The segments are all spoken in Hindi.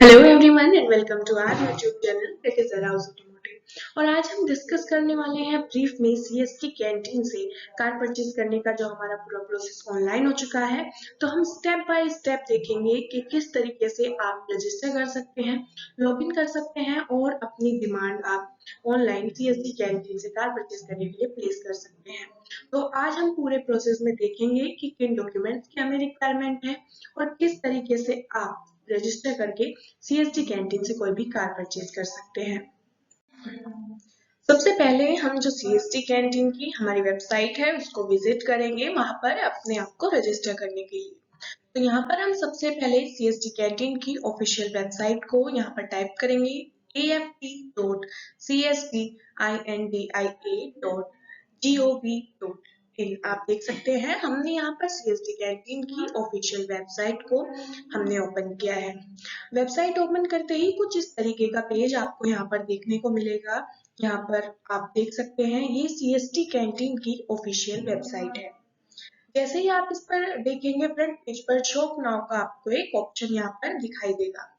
Hello everyone and welcome to our YouTube channel that is arouse automotive. और आज हम डिस्कस करने वाले हैं ब्रीफ में सीएसटी कैंटीन से कार परचेज करने का जो हमारा पूरा प्रोसेस ऑनलाइन हो चुका है। तो हम स्टेप बाय स्टेप देखेंगे कि किस तरीके से आप रजिस्टर कर सकते हैं, लॉगिन कर सकते हैं और अपनी डिमांड आप ऑनलाइन सीएसटी कैंटीन से कार परचेज करने के लिए प्लेस कर सकते हैं। तो आज हम पूरे प्रोसेस में देखेंगे कि किन डॉक्यूमेंट्स की हमें रिक्वायरमेंट है और किस तरीके से आप रजिस्टर करके सीएसटी कैंटीन से कोई भी कार परचेज कर सकते हैं। सबसे पहले हम जो सीएसटी कैंटीन की हमारी वेबसाइट है उसको विजिट करेंगे, वहां पर अपने आप को रजिस्टर करने के लिए। तो यहाँ पर हम सबसे पहले सीएसटी कैंटीन की ऑफिशियल वेबसाइट को यहाँ पर टाइप करेंगे aft.cstdia.gov.in। आप देख सकते हैं हमने यहाँ पर सीएसटी कैंटीन की ऑफिशियल वेबसाइट को हमने ओपन किया है। वेबसाइट ओपन करते ही कुछ इस तरीके का पेज आपको यहाँ पर देखने को मिलेगा। यहाँ पर आप देख सकते हैं ये सीएसटी कैंटीन की ऑफिशियल वेबसाइट है। जैसे ही आप इस पर देखेंगे फ्रंट पेज पर शॉप नाउ का आपको एक ऑप्शन यहाँ पर दिखाई देगा।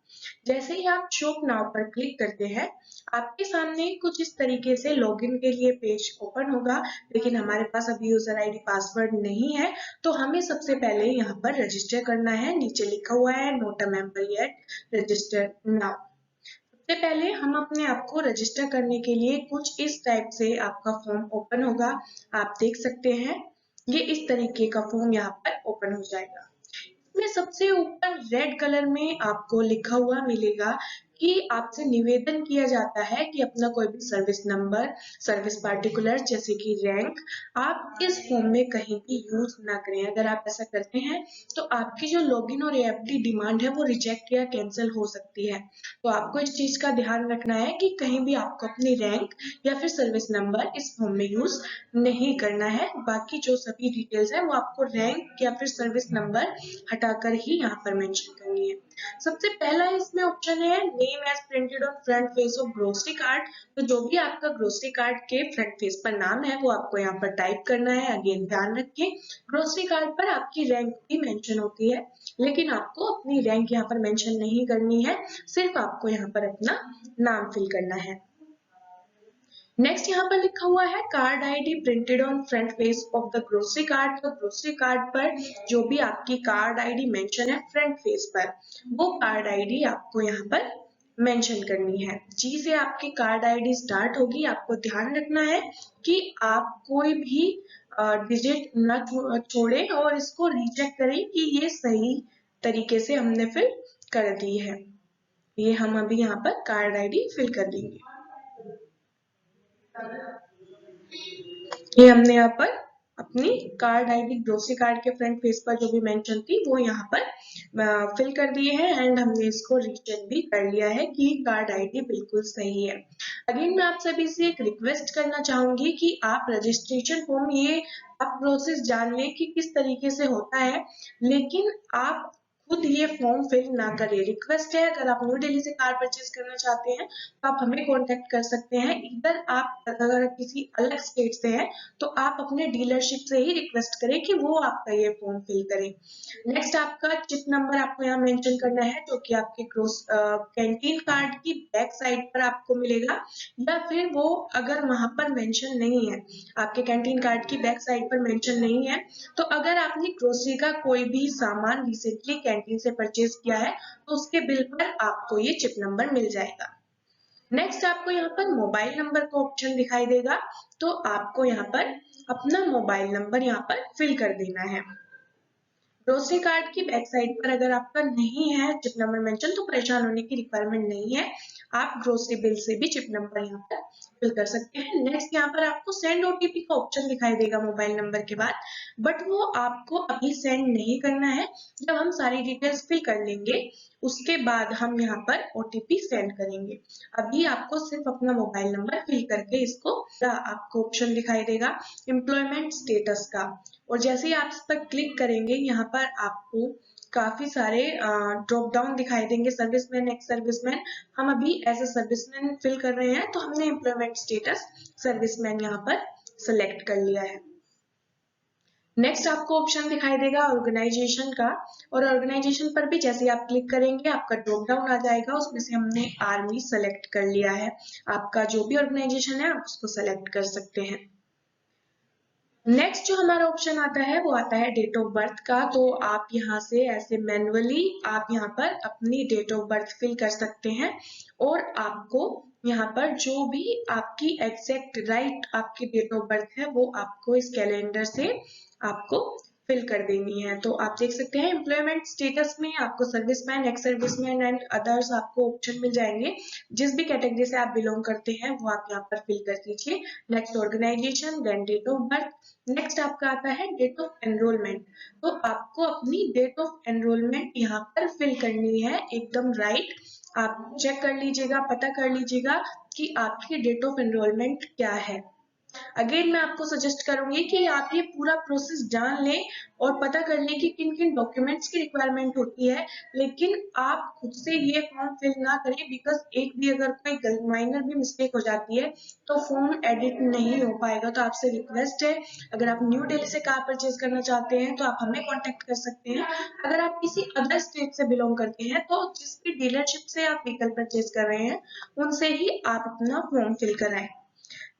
जैसे ही आप शॉप नाउ पर क्लिक करते हैं आपके सामने कुछ इस तरीके से लॉगिन के लिए पेज ओपन होगा, लेकिन हमारे पास अभी यूजर आईडी पासवर्ड नहीं है तो हमें सबसे पहले यहाँ पर रजिस्टर करना है। नीचे लिखा हुआ है not a member yet, register now. सबसे पहले हम अपने आप को रजिस्टर करने के लिए कुछ इस टाइप से आपका फॉर्म ओपन होगा। आप देख सकते हैं ये इस तरीके का फॉर्म यहाँ पर ओपन हो जाएगा। इसमें सबसे ऊपर रेड कलर में आपको लिखा हुआ मिलेगा कि आपसे निवेदन किया जाता है कि अपना कोई भी सर्विस नंबर, सर्विस पार्टिकुलर जैसे कि रैंक आप इस फॉर्म में कहीं भी यूज ना करें। अगर आप ऐसा करते हैं तो आपकी जो लॉगिन और एएफडी डिमांड है वो रिजेक्ट या कैंसिल हो सकती है। तो आपको इस चीज का ध्यान रखना है कि कहीं भी आपको अपनी रैंक या फिर सर्विस नंबर इस फॉर्म में यूज नहीं करना है। बाकी जो सभी डिटेल्स है वो आपको रैंक या फिर सर्विस नंबर हटाकर ही यहाँ पर मेंशन करनी है। सबसे पहला इसमें ऑप्शन है name as printed on front face of grocery card. तो जो भी आपका ग्रोसरी कार्ड के फ्रंट फेस पर नाम है वो आपको यहाँ पर टाइप करना है। अगेन ध्यान रखिए ग्रोसरी कार्ड पर आपकी रैंक भी मेंशन होती है, लेकिन आपको अपनी रैंक यहाँ पर मेंशन नहीं करनी है, सिर्फ आपको यहाँ पर अपना नाम फिल करना है। नेक्स्ट यहाँ पर लिखा हुआ है card ID printed on front page of the grocery card. तो ग्रोसरी कार्ड पर जो भी आपकी कार्ड आईडी मेंशन है फ्रंट पेज पर वो कार्ड आईडी आपको यहाँ पर मेंशन करनी है। जी से आपकी कार्ड आईडी स्टार्ट होगी। आपको ध्यान रखना है कि आप कोई भी डिजिट न छोड़े और इसको रीचेक करें कि ये सही तरीके से हमने फिल कर दी है। ये हम अभी यहाँ पर कार्ड आईडी फिल कर देंगे। ये हमने यहाँ पर अपनी कार्ड आईडी ग्रोसरी कार्ड के फ्रंट पेज पर जो भी मेंशन थी वो यहाँ पर फिल कर दिए हैं एंड हमने इसको रीचेक भी कर लिया है कि कार्ड आईडी बिल्कुल सही है। अगेन मैं आप सभी से एक रिक्वेस्ट करना चाहूंगी कि आप रजिस्ट्रेशन फॉर्म ये आप प्रोसेस जान लें कि किस तरीके से होता है, लेकिन आप खुद ये फॉर्म फिल ना करें। रिक्वेस्ट है अगर आप न्यू दिल्ली से कार परचेज करना चाहते हैं तो आप हमें कांटेक्ट कर सकते हैं। इधर आप अगर किसी अलग स्टेट से हैं तो आप अपने डीलरशिप से ही रिक्वेस्ट करें कि वो आपका ये फॉर्म फिल करें। नेक्स्ट आपका चिप नंबर आपको यहाँ मेंशन करना है जो कि आपके कैंटीन कार्ड की बैक साइड पर आपको मिलेगा, या फिर वो अगर वहां पर मेंशन नहीं है, आपके कैंटीन कार्ड की बैक साइड पर मेंशन नहीं है, तो अगर आपने ग्रोसरी का कोई भी सामान रिसेंटली कैंटीन से परचेज किया है तो उसके बिल पर आपको ये चिप नंबर मिल जाएगा। नेक्स्ट आपको यहाँ पर मोबाइल नंबर का ऑप्शन दिखाई देगा, तो आपको यहाँ पर अपना मोबाइल नंबर यहाँ पर फिल कर देना है। ग्रोसरी कार्ड की बैक साइड पर अगर आपका नहीं है चिप नंबर मेंशन तो परेशान होने की रिक्वायरमेंट नहीं है, आप ग्रोसरी बिल से भी चिप नंबर यहाँ पर फिल कर सकते हैं। नेक्स्ट यहाँ पर आपको सेंड ओटीपी का ऑप्शन दिखाई देगा मोबाइल नंबर के बाद, बट वो आपको अभी सेंड नहीं करना है। जब हम सारी डिटेल्स फिल कर लेंगे उसके बाद हम यहाँ पर ओटीपी सेंड करेंगे। अभी आपको सिर्फ अपना मोबाइल नंबर फिल करके इसको आपको ऑप्शन दिखाई देगा एम्प्लॉयमेंट स्टेटस का, और जैसे ही आप इस पर क्लिक करेंगे यहाँ पर आपको काफी सारे ड्रॉप डाउन दिखाई देंगे, सर्विसमैन, एक्स सर्विसमैन। हम अभी एज अ सर्विसमैन फिल कर रहे हैं तो हमने एम्प्लॉयमेंट स्टेटस सर्विसमैन यहाँ पर सिलेक्ट कर लिया है। नेक्स्ट आपको ऑप्शन दिखाई देगा ऑर्गेनाइजेशन का, और ऑर्गेनाइजेशन पर भी जैसे आप क्लिक करेंगे आपका ड्रॉप डाउन आ जाएगा, उसमें से हमने आर्मी सेलेक्ट कर लिया है। आपका जो भी ऑर्गेनाइजेशन है आप उसको सेलेक्ट कर सकते हैं। नेक्स्ट जो हमारा ऑप्शन आता है वो आता है डेट ऑफ बर्थ का। तो आप यहाँ से ऐसे मैन्युअली आप यहाँ पर अपनी डेट ऑफ बर्थ फिल कर सकते हैं, और आपको यहाँ पर जो भी आपकी एग्जैक्ट राइट आपकी डेट ऑफ बर्थ है वो आपको इस कैलेंडर से आपको फिल कर देनी है। तो आप देख सकते हैं एम्प्लॉयमेंट स्टेटस में आपको serviceman, ex serviceman and others आपको ऑप्शन मिल जाएंगे। जिस भी कैटेगरी से आप बिलोंग करते हैं वो आप यहाँ पर फिल कर दीजिए। Next organisation, then date of birth. Next आपका आता है डेट ऑफ एनरोलमेंट। तो आपको अपनी डेट ऑफ एनरोलमेंट यहाँ पर फिल करनी है एकदम राइट। आप चेक कर लीजिएगा, पता कर लीजिएगा कि आपकी डेट ऑफ एनरोलमेंट क्या है। अगेन मैं आपको सजेस्ट करूंगी कि आप ये पूरा प्रोसेस जान लें और पता कर लें कि किन किन डॉक्यूमेंट्स की रिक्वायरमेंट होती है, लेकिन आप खुद से ये फॉर्म फिल ना करें, बिकॉज एक भी अगर कोई माइनर भी मिस्टेक हो जाती है तो फॉर्म एडिट नहीं हो पाएगा। तो आपसे रिक्वेस्ट है, अगर आप न्यू दिल्ली से कार परचेज करना चाहते हैं तो आप हमें कॉन्टेक्ट कर सकते हैं। अगर आप किसी अदर स्टेट से बिलोंग करते हैं तो जिस भी डीलरशिप से आप व्हीकल परचेज कर रहे हैं उनसे ही आप अपना फॉर्म फिल कराएं।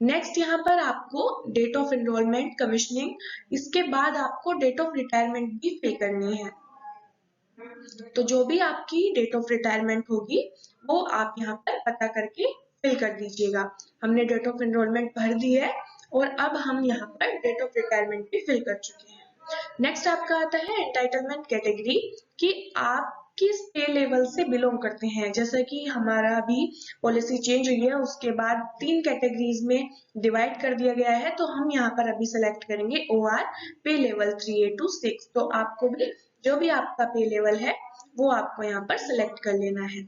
नेक्स्ट यहाँ पर आपको डेट ऑफ एनरोलमेंट, कमीशनिंग, इसके बाद आपको डेट ऑफ रिटायरमेंट भी फिल करनी है। तो जो भी आपकी डेट ऑफ रिटायरमेंट होगी वो आप यहाँ पर पता करके फिल कर दीजिएगा। हमने डेट ऑफ एनरोलमेंट भर दी है और अब हम यहाँ पर डेट ऑफ रिटायरमेंट भी फिल कर चुके हैं। नेक्स्ट आपका आता है एंटाइटलमेंट कैटेगरी, कि आप किस पे लेवल से बिलोंग करते हैं। जैसा कि हमारा अभी पॉलिसी चेंज हुई है उसके बाद 3 कैटेगरीज में डिवाइड कर दिया गया है, तो हम यहाँ पर अभी सेलेक्ट करेंगे OR पे लेवल 3A to 6। तो आपको भी जो भी आपका पे लेवल है वो आपको यहाँ पर सेलेक्ट कर लेना है।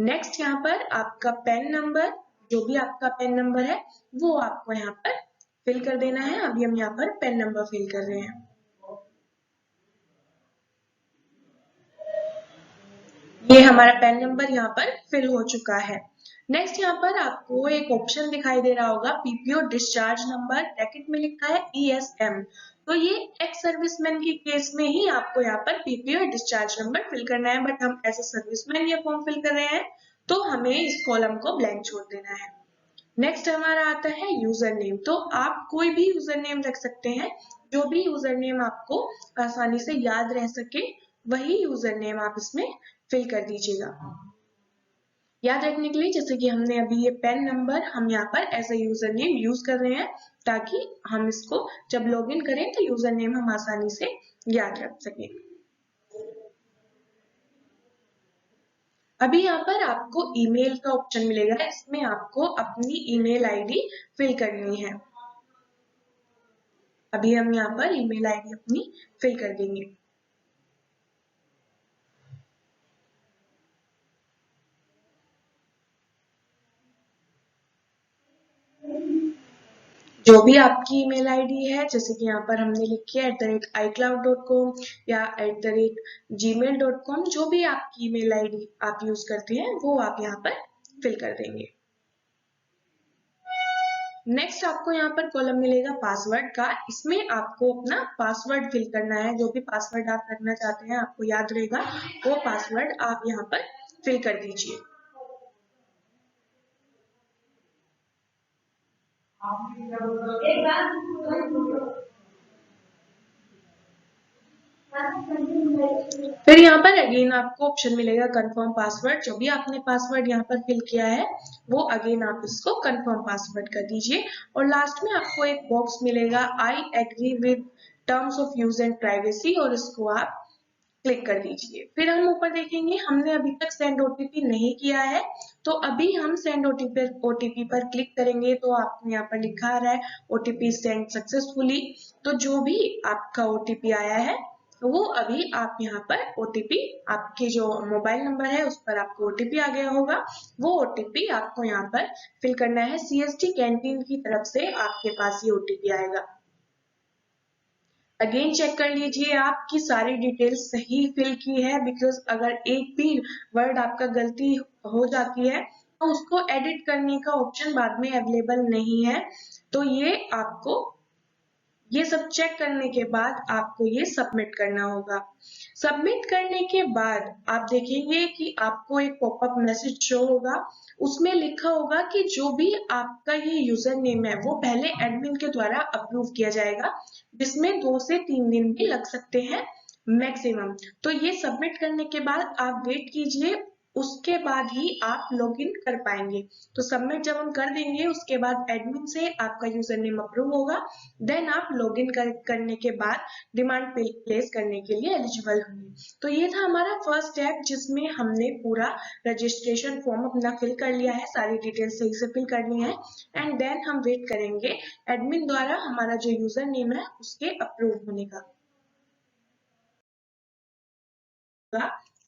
नेक्स्ट यहाँ पर आपका पैन नंबर, जो भी आपका पैन नंबर है वो आपको यहाँ पर फिल कर देना है। अभी हम यहाँ पर पैन नंबर फिल कर रहे हैं। ये हमारा पैन नंबर यहाँ पर फिल हो चुका है। नेक्स्ट यहाँ पर आपको एक ऑप्शन दिखाई दे रहा होगा पीपीओ डिस्चार्ज नंबर, ब्रैकेट में लिखा है ESM। तो ये एक्स सर्विसमैन की केस में ही आपको यहाँ पर पीपीओ डिस्चार्ज नंबर फिल करना है, बट हम एज ए सर्विसमैन ये फॉर्म फिल कर रहे हैं तो हमें इस कॉलम को ब्लैंक छोड़ देना है। नेक्स्ट हमारा आता है यूजर नेम। तो आप कोई भी यूजर नेम रख सकते हैं, जो भी यूजर नेम आपको आसानी से याद रह सके वही यूजर नेम आप इसमें फिल कर दीजिएगा। याद रखने के लिए जैसे कि हमने अभी ये पैन नंबर हम यहाँ पर as a user name use कर रहे हैं, ताकि हम इसको जब लॉगिन करें तो यूजर नेम हम आसानी से याद रख सकें। अभी यहाँ पर आपको ईमेल का ऑप्शन मिलेगा, इसमें आपको अपनी ईमेल आईडी फिल करनी है। अभी हम यहाँ पर ईमेल आईडी अपनी फिल कर देंगे। जो भी आपकी ईमेल आईडी है, जैसे कि यहाँ पर हमने लिखी है @icloud.com या @gmail.com, जो भी आपकी ईमेल आईडी आप यूज करते हैं वो आप यहाँ पर फिल कर देंगे। नेक्स्ट आपको यहाँ पर कॉलम मिलेगा पासवर्ड का, इसमें आपको अपना पासवर्ड फिल करना है। जो भी पासवर्ड आप रखना चाहते हैं आपको याद रहेगा वो पासवर्ड आप यहाँ पर फिल कर दीजिए। फिर यहाँ पर अगेन आपको ऑप्शन मिलेगा कंफर्म पासवर्ड। जो भी आपने पासवर्ड यहाँ पर फिल किया है वो अगेन आप इसको कंफर्म पासवर्ड कर दीजिए। और लास्ट में आपको एक बॉक्स मिलेगा I agree with terms of use and privacy, और इसको आप क्लिक कर दीजिए। फिर हम ऊपर देखेंगे हमने अभी तक सेंड OTP नहीं किया है, तो अभी हम सेंड OTP पर क्लिक करेंगे तो आपको यहाँ पर लिखा आ रहा है OTP सेंड सक्सेसफुली। तो जो भी आपका OTP आया है वो अभी आप यहाँ पर OTP, आपके जो मोबाइल नंबर है उस पर आपको OTP आ गया होगा, वो OTP आपको यहाँ पर फिल करना है। CST कैंटीन की तरफ से आपके पास ये OTP आएगा। अगेन चेक कर लीजिए आपकी सारी डिटेल्स सही फिल की है, बिकॉज अगर एक भी वर्ड आपका गलती हो जाती है तो उसको एडिट करने का ऑप्शन बाद में अवेलेबल नहीं है। तो ये आपको ये सब चेक करने के बाद आपको ये सबमिट करना होगा। सबमिट करने के बाद आप देखेंगे कि आपको एक पॉपअप मैसेज शो होगा, उसमें लिखा होगा कि जो भी आपका ये यूजर नेम है वो पहले एडमिन के द्वारा अप्रूव किया जाएगा, जिसमें 2 से 3 दिन भी लग सकते हैं मैक्सिमम। तो ये सबमिट करने के बाद आप वेट कीजिए, उसके बाद ही आप लॉगिन कर पाएंगे। तो सबमिट जब हम कर देंगे उसके बाद एडमिन से आपका यूजर नेम अप्रूव होगा, देन आप लॉगिन करने के बाद डिमांड प्लेस करने के लिए एलिजिबल होंगे। तो ये था हमारा फर्स्ट स्टेप, जिसमें हमने पूरा रजिस्ट्रेशन फॉर्म अपना फिल कर लिया है, सारी डिटेल्स सही से फिल करनी है, एंड देन हम वेट करेंगे एडमिन द्वारा हमारा जो यूजर नेम है उसके अप्रूव होने का।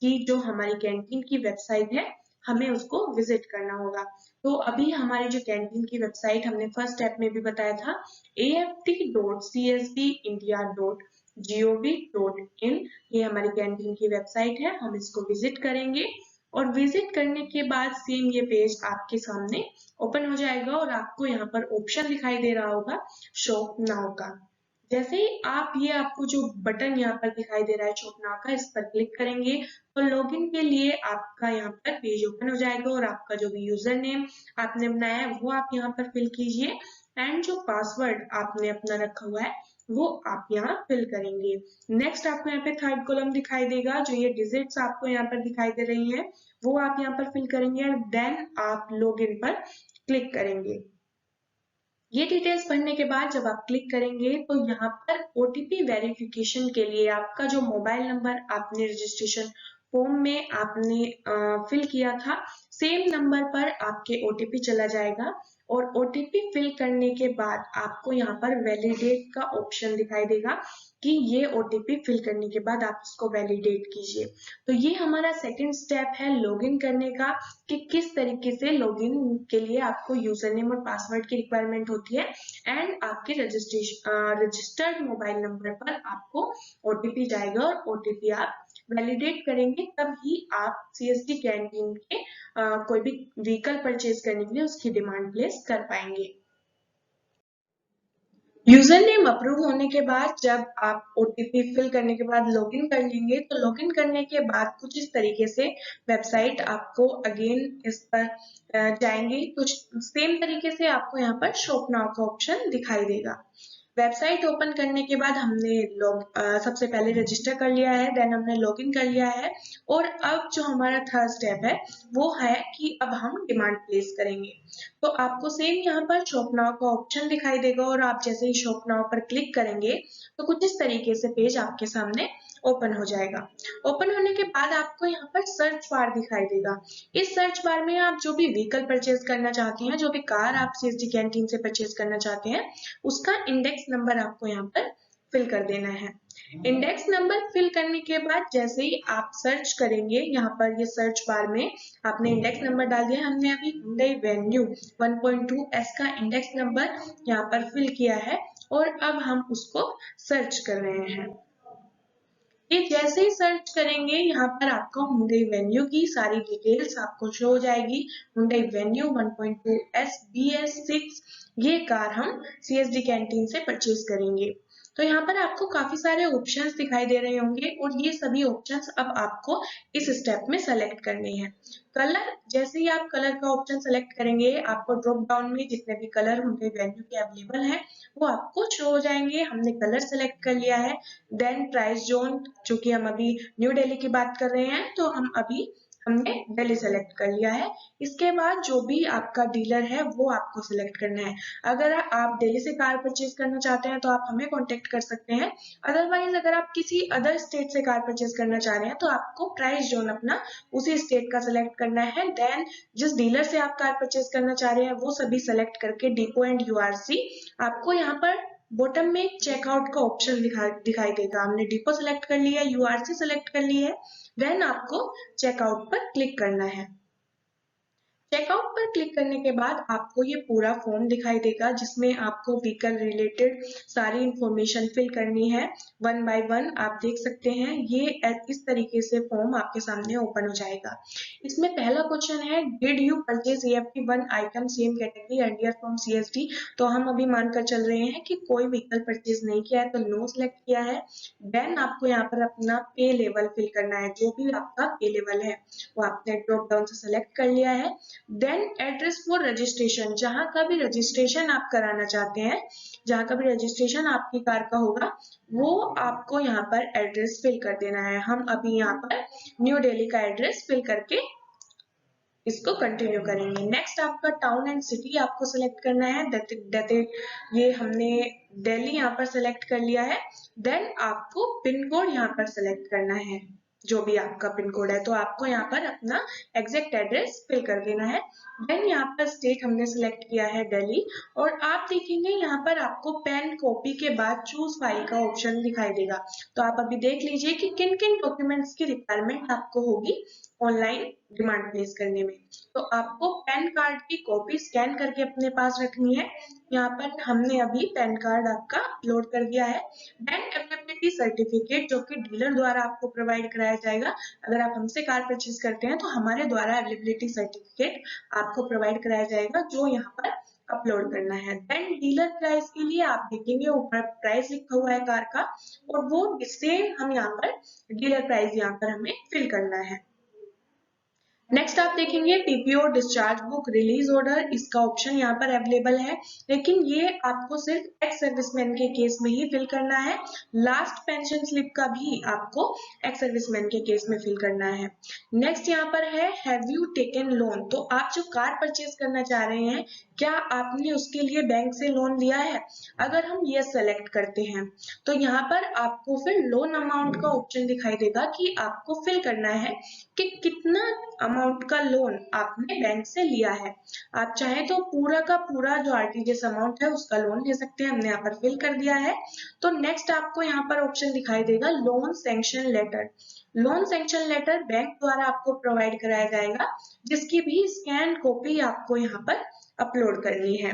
कि जो हमारी कैंटीन की वेबसाइट है हमें उसको विजिट करना होगा। तो अभी हमारी जो कैंटीन की वेबसाइट हमने फर्स्ट स्टेप में भी बताया था aft.csbindia.gov.in, ये हमारी कैंटीन की वेबसाइट है। हम इसको विजिट करेंगे और विजिट करने के बाद सेम ये पेज आपके सामने ओपन हो जाएगा और आपको यहाँ पर ऑप्शन दिखाई दे रहा होगा शॉप नाउ का। जैसे ही आप ये आपको जो बटन यहाँ पर दिखाई दे रहा है शॉप नाउ का, इस पर क्लिक करेंगे तो लॉगिन के लिए आपका यहाँ पर पेज ओपन हो जाएगा और आपका जो भी यूजर नेम आपने बनाया है वो आप यहाँ पर फिल कीजिए, एंड जो पासवर्ड आपने अपना रखा हुआ है वो आप यहाँ फिल करेंगे। नेक्स्ट आपको यहाँ पे थर्ड कॉलम दिखाई देगा, जो ये डिजिट्स आपको यहाँ पर दिखाई दे रही है वो आप यहाँ पर फिल करेंगे, एंड देन आप लॉगिन पर क्लिक करेंगे। ये डिटेल्स भरने के बाद जब आप क्लिक करेंगे तो यहाँ पर ओटीपी वेरिफिकेशन के लिए आपका जो मोबाइल नंबर आपने रजिस्ट्रेशन फॉर्म में आपने फिल किया था, सेम नंबर पर आपके ओटीपी चला जाएगा, और ओटीपी फिल करने के बाद आपको यहाँ पर वैलिडेट का ऑप्शन दिखाई देगा कि ये ओटीपी फिल करने के बाद आप इसको वैलिडेट कीजिए। तो ये हमारा सेकंड स्टेप है लॉगिन करने का, कि किस तरीके से लॉगिन के लिए आपको यूजर नेम और पासवर्ड की रिक्वायरमेंट होती है, एंड आपके रजिस्टर्ड मोबाइल नंबर पर आपको ओटीपी जाएगा और ओटीपी आप वैलिडेट करेंगे, तब ही आप सीएसडी कैंटीन के कोई भी व्हीकल परचेज करने के लिए उसकी डिमांड प्लेस कर पाएंगे। यूजर नेम अप्रूव होने के बाद जब आप ओटीपी फिल करने के बाद लॉगिन कर लेंगे, तो लॉगिन करने के बाद कुछ इस तरीके से वेबसाइट आपको अगेन इस पर जाएंगे, कुछ सेम तरीके से आपको यहाँ पर शॉप नाउ का ऑप्शन दिखाई देगा। वेबसाइट ओपन करने के बाद हमने सबसे पहले रजिस्टर कर लिया है, देन हमने लॉगिन कर लिया है, और अब जो हमारा थर्ड स्टेप है वो है कि अब हम डिमांड प्लेस करेंगे। तो आपको सेम यहाँ पर शॉप नाउ का ऑप्शन दिखाई देगा, और आप जैसे ही शॉप नाउ पर क्लिक करेंगे तो कुछ इस तरीके से पेज आपके सामने ओपन हो जाएगा। ओपन होने के बाद आपको यहाँ पर सर्च बार दिखाई देगा। इस सर्च बार में आप जो भी व्हीकल परचेज करना चाहते हैं, जो भी कार आप सीएसडी कैंटीन से परचेज करना चाहते हैं, उसका इंडेक्स नंबर आपको यहाँ पर फिल कर देना है। इंडेक्स नंबर फिल करने के बाद जैसे ही आप सर्च करेंगे, यहाँ पर ये सर्च बार में आपने इंडेक्स नंबर डाल दिया। हमने अभी Hyundai Venue 1.2S का इंडेक्स नंबर यहाँ पर फिल किया है, और अब हम उसको सर्च कर रहे हैं। ये जैसे ही सर्च करेंगे यहाँ पर आपको Hyundai Venue की सारी डिटेल्स आपको शो हो जाएगी। Hyundai Venue 1.2S BS6 ये कार हम सीएसडी कैंटीन से परचेज करेंगे। तो यहाँ पर आपको काफी सारे ऑप्शंस दिखाई दे रहे होंगे, और ये सभी ऑप्शंस अब आपको इस स्टेप में सेलेक्ट करने हैं। कलर, जैसे ही आप कलर का ऑप्शन सेलेक्ट करेंगे आपको ड्रॉप डाउन में जितने भी कलर Hyundai Venue के अवेलेबल हैं वो आपको शो हो जाएंगे। हमने कलर सेलेक्ट कर लिया है। देन प्राइस जोन, चूंकि हम अभी न्यू दिल्ली की बात कर रहे हैं तो हमने दिल्ली सेलेक्ट कर लिया है। इसके बाद जो भी आपका डीलर है वो आपको सिलेक्ट करना है। अगर आप दिल्ली से कार परचेज करना चाहते हैं तो आप हमें कांटेक्ट कर सकते हैं, अदरवाइज अगर आप किसी अदर स्टेट से कार परचेज करना चाह रहे हैं तो आपको प्राइस जोन अपना उसी स्टेट का सिलेक्ट करना है। देन जिस डीलर से आप कार परचेज करना चाह रहे हैं वो सभी सेलेक्ट करके डिपो एंड यूआरसी, आपको यहाँ पर बॉटम में चेकआउट का ऑप्शन दिखाई देगा। हमने डिपो सेलेक्ट कर लिया है, यूआरसी सेलेक्ट कर ली है, देन आपको चेकआउट पर क्लिक करना है। चेकआउट पर पर क्लिक करने के बाद आपको ये पूरा फॉर्म दिखाई देगा जिसमें आपको व्हीकल रिलेटेड सारी इंफॉर्मेशन फिल करनी है। वन बाय वन आप देख सकते हैं, ये इस तरीके से फॉर्म आपके सामने ओपन हो जाएगा। इसमें पहला क्वेश्चन है, did you purchase EFT one item same category earlier from CSD। तो हम अभी मानकर चल रहे हैं कि कोई व्हीकल परचेज नहीं किया है, तो नो सिलेक्ट किया है। देन आपको यहाँ पर अपना पे लेवल फिल करना है, जो भी आपका पे लेवल है वो आपने ड्रॉप डाउन से सेलेक्ट कर लिया है। देन एड्रेस फॉर रजिस्ट्रेशन, जहां का भी रजिस्ट्रेशन आप कराना चाहते हैं, जहां का भी रजिस्ट्रेशन आपकी कार का होगा, वो आपको यहाँ पर एड्रेस फिल कर देना है। हम अभी यहाँ पर न्यू दिल्ली का एड्रेस फिल करके इसको कंटिन्यू करेंगे। नेक्स्ट आपका टाउन एंड सिटी आपको सिलेक्ट करना है, दैट ये हमने दिल्ली यहाँ पर सिलेक्ट कर लिया है। देन आपको पिन कोड यहाँ पर सिलेक्ट करना है, जो भी आपका पिन कोड है, तो आपको यहाँ पर अपना एग्जैक्ट एड्रेस फिल कर देना है। देन यहाँ पर स्टेट हमने सिलेक्ट किया है दिल्ली, और आप देखेंगे यहाँ पर आपको पेन कॉपी के बाद चूज फाइल का ऑप्शन दिखाई देगा। तो आप अभी देख लीजिए कि किन किन डॉक्यूमेंट्स की रिक्वायरमेंट आपको होगी ऑनलाइन डिमांड प्लेस करने में। तो आपको पैन कार्ड की कॉपी स्कैन करके अपने पास रखनी है। यहाँ पर हमने अभी पैन कार्ड आपका अपलोड कर दिया है। देन अवेलेबिलिटी सर्टिफिकेट, जो कि डीलर द्वारा आपको प्रोवाइड कराया जाएगा। अगर आप हमसे कार परचेज करते हैं तो हमारे द्वारा अवेलेबिलिटी सर्टिफिकेट आपको प्रोवाइड कराया जाएगा, जो यहाँ पर अपलोड करना है। देन डीलर प्राइस के लिए आप देखेंगे ऊपर प्राइस लिखा हुआ है कार का, और वो सेम हम यहाँ पर डीलर प्राइस यहाँ पर हमें फिल करना है। नेक्स्ट आप देखेंगे PPO discharge book release order, इसका ऑप्शन यहाँ पर अवेलेबल है, लेकिन ये आपको सिर्फ एक्स सर्विसमैन के केस में ही फिल करना है। लास्ट पेंशन स्लिप का भी आपको एक्स सर्विसमैन के केस में फिल करना है। नेक्स्ट यहाँ पर है हैव यू टेकन लोन, तो आप जो कार परचेज करना चाह रहे हैं, क्या आपने उसके लिए बैंक से लोन लिया है। अगर हम ये सेलेक्ट करते हैं तो यहाँ पर आपको फिर लोन अमाउंट का ऑप्शन दिखाई देगा कि आपको फिल करना है कि कितना अमाउंट का लोन आपने बैंक से लिया है। आप चाहे तो पूरा का पूरा जो RTGS अमाउंट है उसका लोन ले सकते हैं, हमने यहाँ पर फिल कर दिया है। तो नेक्स्ट आपको यहाँ पर ऑप्शन दिखाई देगा loan sanction letter. Loan sanction letter bank द्वारा आपको प्रोवाइड कराया जाएगा, जिसकी भी स्कैन कॉपी आपको यहाँ पर अपलोड करनी है।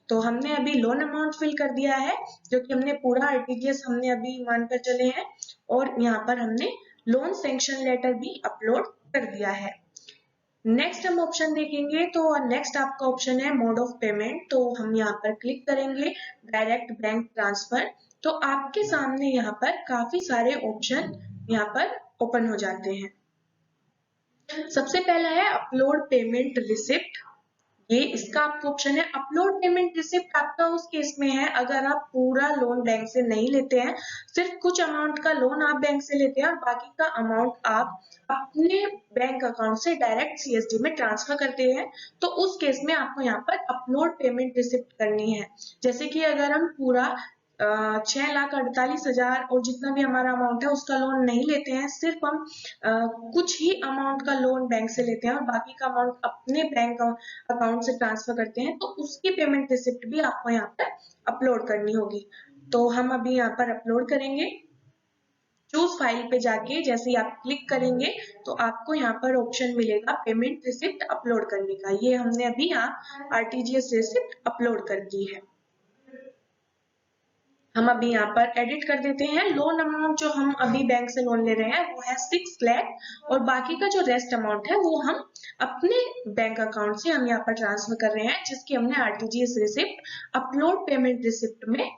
तो हमने अभी लोन अमाउंट फिल कर दिया है, जो कि हमने पूरा RTGS हमने अभी मानकर चले हैं, और यहाँ पर हमने लोन सैंक्शन लेटर भी अपलोड कर दिया है। नेक्स्ट हम ऑप्शन देखेंगे, तो नेक्स्ट आपका ऑप्शन है मोड ऑफ पेमेंट। तो हम यहाँ पर क्लिक करेंगे डायरेक्ट बैंक ट्रांसफर। तो आपके सामने यहाँ पर काफी सारे ऑप्शन यहाँ पर ओपन हो जाते हैं। सबसे पहला है अपलोड पेमेंट रिसिप्ट, ये इसका आपका ऑप्शन है। अपलोड पेमेंट रिसिप्ट आपका उस केस में है अगर आप पूरा लोन बैंक से नहीं लेते हैं, सिर्फ कुछ अमाउंट का लोन आप बैंक से लेते हैं और बाकी का अमाउंट आप अपने बैंक अकाउंट से डायरेक्ट CSD में ट्रांसफर करते हैं, तो उस केस में आपको यहाँ पर अपलोड पेमेंट रिसिप्ट करनी है। जैसे कि अगर हम पूरा 6,48,000 और जितना भी हमारा अमाउंट है उसका लोन नहीं लेते हैं, सिर्फ हम कुछ ही अमाउंट का लोन बैंक से लेते हैं और बाकी का अमाउंट अपने बैंक अकाउंट से ट्रांसफर करते हैं, तो उसकी पेमेंट रिसिप्ट भी आपको यहाँ पर अपलोड करनी होगी। तो हम अभी यहाँ पर अपलोड करेंगे। चूज फाइल पे जाके जैसे ही आप क्लिक करेंगे तो आपको यहाँ पर ऑप्शन मिलेगा पेमेंट रिसिप्ट अपलोड करने का। ये हमने अभी यहाँ RTGS रिसिप्ट अपलोड कर दी है। हम अभी यहाँ पर एडिट कर देते हैं। लोन अमाउंट जो हम अभी बैंक से लोन ले रहे हैं वो है 6 लाख, और बाकी का जो रेस्ट अमाउंट है वो हम अपने बैंक अकाउंट से हम यहाँ पर ट्रांसफर कर रहे हैं, जिसकी हमने RTGS receipt upload payment receipt में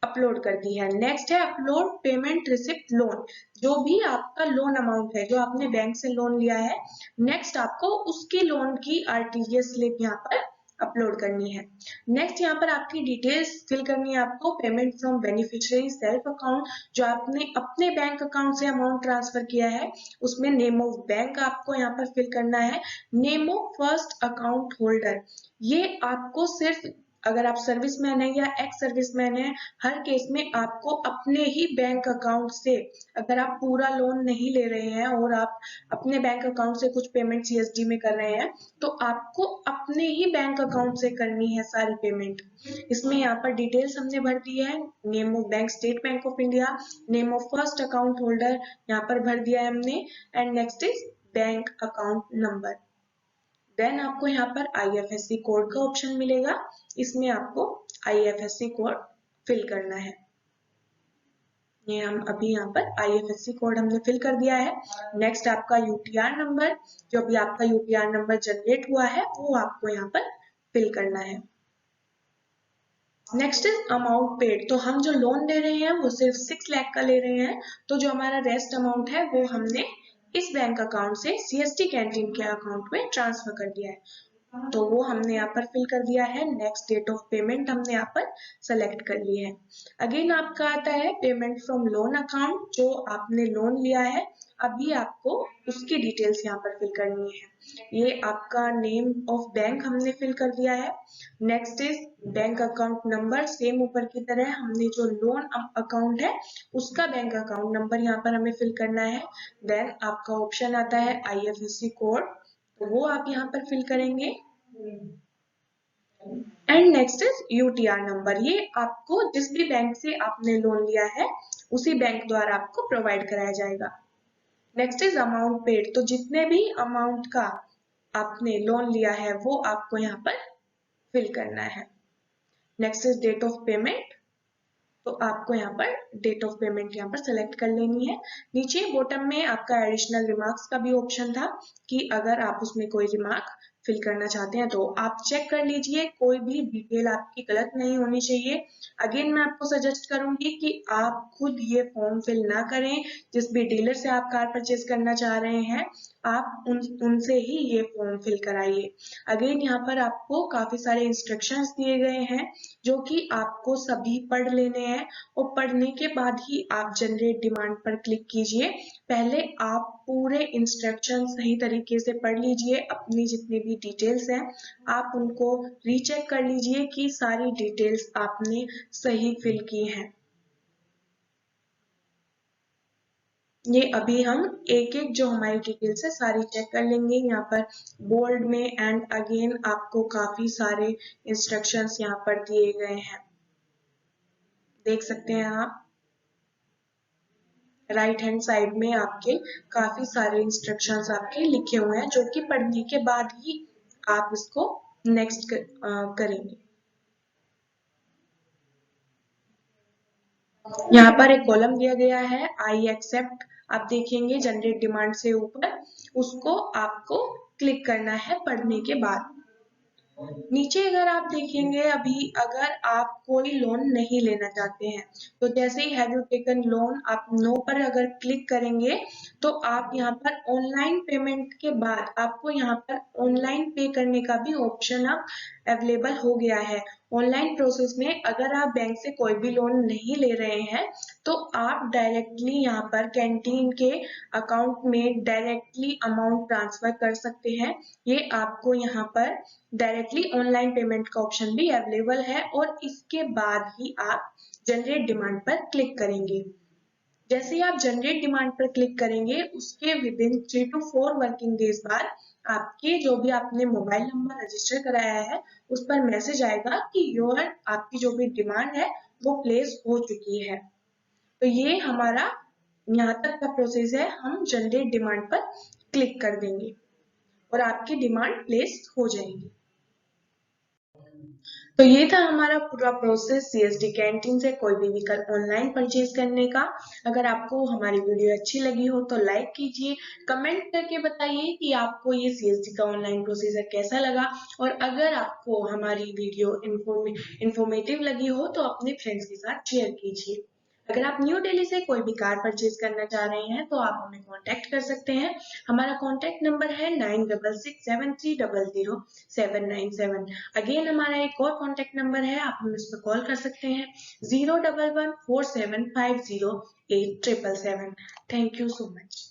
अपलोड कर दी है। नेक्स्ट है अपलोड पेमेंट रिसिप्ट लोन, जो भी आपका लोन अमाउंट है जो आपने बैंक से लोन लिया है, नेक्स्ट आपको उसकी लोन की RTGS स्लिप यहाँ पर अपलोड करनी है। नेक्स्ट यहाँ पर आपकी डिटेल्स फिल करनी है आपको। Payment from beneficiary self account, जो आपने अपने बैंक अकाउंट से अमाउंट ट्रांसफर किया है, उसमें नेम ऑफ बैंक आपको यहाँ पर फिल करना है। Name of first account holder, ये आपको सिर्फ अगर आप सर्विसमैन है या एक्स सर्विसमैन है, हर केस में आपको अपने ही बैंक अकाउंट से, अगर आप पूरा लोन नहीं ले रहे हैं और आप अपने बैंक अकाउंट से कुछ पेमेंट CSD में कर रहे हैं, तो आपको अपने ही बैंक अकाउंट से करनी है सारी पेमेंट। इसमें यहाँ पर डिटेल्स हमने भर दी है। Name of bank State Bank of India, name of first account holder यहाँ पर भर दिया है हमने, and next is bank account number. Then आपको यहाँ पर IFSC कोड का ऑप्शन मिलेगा, इसमें आपको IFSC कोड फिल करना है। ये हम अभी यहाँ पर IFSC कोड हमने फिल कर दिया है। नेक्स्ट आपका UTR नंबर, जो भी आपका UTR नंबर जनरेट हुआ है वो आपको यहाँ पर फिल करना है। नेक्स्ट इज अमाउंट पेड, तो हम जो लोन ले रहे हैं वो सिर्फ 6 लाख का ले रहे हैं, तो जो हमारा रेस्ट अमाउंट है वो हमने इस बैंक अकाउंट से CST कैंटीन के अकाउंट में ट्रांसफर कर दिया है, तो वो हमने यहाँ पर फिल कर दिया है। नेक्स्ट डेट ऑफ पेमेंट हमने यहाँ पर सेलेक्ट कर ली है। अगेन आपका आता है पेमेंट फ्रॉम लोन अकाउंट, जो आपने लोन लिया है अभी आपको उसकी डिटेल्स यहाँ पर फिल करनी है। ये आपका नेम ऑफ बैंक हमने फिल कर दिया है। Next is bank account number, same ऊपर की तरह हमने जो लोन अकाउंट है उसका बैंक अकाउंट नंबर यहाँ पर हमें फिल करना है। देन आपका ऑप्शन आता है IFSC कोड, तो वो आप यहाँ पर फिल करेंगे। And next is UTR number, ये आपको जिस भी बैंक से आपने लोन लिया है उसी बैंक द्वारा आपको प्रोवाइड कराया जाएगा। नेक्स्ट इज अमाउंट पेड, तो जितने भी अमाउंट का आपने लोन लिया है वो आपको यहाँ पर फिल करना है। Next is date of payment, तो आपको यहाँ पर डेट ऑफ पेमेंट यहाँ पर सेलेक्ट कर लेनी है। नीचे बॉटम में आपका एडिशनल रिमार्क्स का भी ऑप्शन था कि अगर आप उसमें कोई रिमार्क फिल करना चाहते हैं तो आप चेक कर लीजिए, कोई भी डिटेल आपकी गलत नहीं होनी चाहिए। अगेन मैं आपको सजेस्ट करूंगी कि आप खुद ये फॉर्म फिल ना करें, जिस भी डीलर से आप कार परचेज करना चाह रहे हैं आप उनसे ही ये फॉर्म फिल कराइए। अगेन यहाँ पर आपको काफी सारे इंस्ट्रक्शंस दिए गए हैं जो कि आपको सभी पढ़ लेने हैं, और पढ़ने के बाद ही आप जनरेट डिमांड पर क्लिक कीजिए। पहले आप पूरे इंस्ट्रक्शन सही तरीके से पढ़ लीजिए, अपनी जितनी भी डिटेल्स हैं आप उनको रीचेक कर लीजिए कि सारी डिटेल्स आपने सही फिल की हैं। ये अभी हम एक एक जो हमारी डिटेल्स है सारी चेक कर लेंगे। यहाँ पर बोल्ड में एंड अगेन आपको काफी सारे इंस्ट्रक्शंस यहाँ पर दिए गए हैं, देख सकते हैं आप राइट हैंड साइड में आपके काफी सारे इंस्ट्रक्शंस आपके लिखे हुए हैं जो कि पढ़ने के बाद ही आप इसको नेक्स्ट करेंगे। यहाँ पर एक कॉलम दिया गया है आई एक्सेप्ट, आप देखेंगे जनरेट डिमांड से ऊपर, उसको आपको क्लिक करना है पढ़ने के बाद। नीचे अगर आप देखेंगे अभी अगर आप कोई लोन नहीं लेना चाहते हैं तो जैसे he have you taken loan आप नो पर अगर क्लिक करेंगे तो आप यहाँ पर ऑनलाइन पेमेंट के बाद आपको यहाँ पर ऑनलाइन पे करने का भी ऑप्शन अब अवेलेबल हो गया है। ऑनलाइन प्रोसेस में अगर आप बैंक से कोई भी लोन नहीं ले रहे हैं तो आप डायरेक्टली यहाँ पर कैंटीन के अकाउंट में डायरेक्टली अमाउंट ट्रांसफर कर सकते हैं। ये आपको यहाँ पर डायरेक्टली ऑनलाइन पेमेंट का ऑप्शन भी अवेलेबल है, और इसके बाद ही आप जनरेट डिमांड पर क्लिक करेंगे। जैसे ही आप जनरेट डिमांड पर क्लिक करेंगे उसके विदिन 3 to 4 वर्किंग डेज बाद आपके जो भी आपने मोबाइल नंबर रजिस्टर कराया है उस पर मैसेज आएगा कि योर आपकी जो भी डिमांड है वो प्लेस हो चुकी है। तो ये हमारा यहाँ तक का प्रोसेस है, हम जनरेट डिमांड पर क्लिक कर देंगे और आपकी डिमांड प्लेस हो जाएगी। तो ये था हमारा पूरा प्रोसेस CST कैंटीन से कोई भी व्हीकल ऑनलाइन परचेज करने का। अगर आपको हमारी वीडियो अच्छी लगी हो तो लाइक कीजिए, कमेंट करके बताइए कि आपको ये CST का ऑनलाइन प्रोसीजर कैसा लगा, और अगर आपको हमारी वीडियो इंफॉर्मेटिव लगी हो तो अपने फ्रेंड्स के साथ शेयर कीजिए। अगर आप न्यू दिल्ली से कोई भी कार परचेज करना चाह रहे हैं तो आप हमें कांटेक्ट कर सकते हैं। हमारा कांटेक्ट नंबर है 9667300797। अगेन हमारा एक और कांटेक्ट नंबर है, आप हमें उस पर कॉल कर सकते हैं 01147508777। Thank you so much.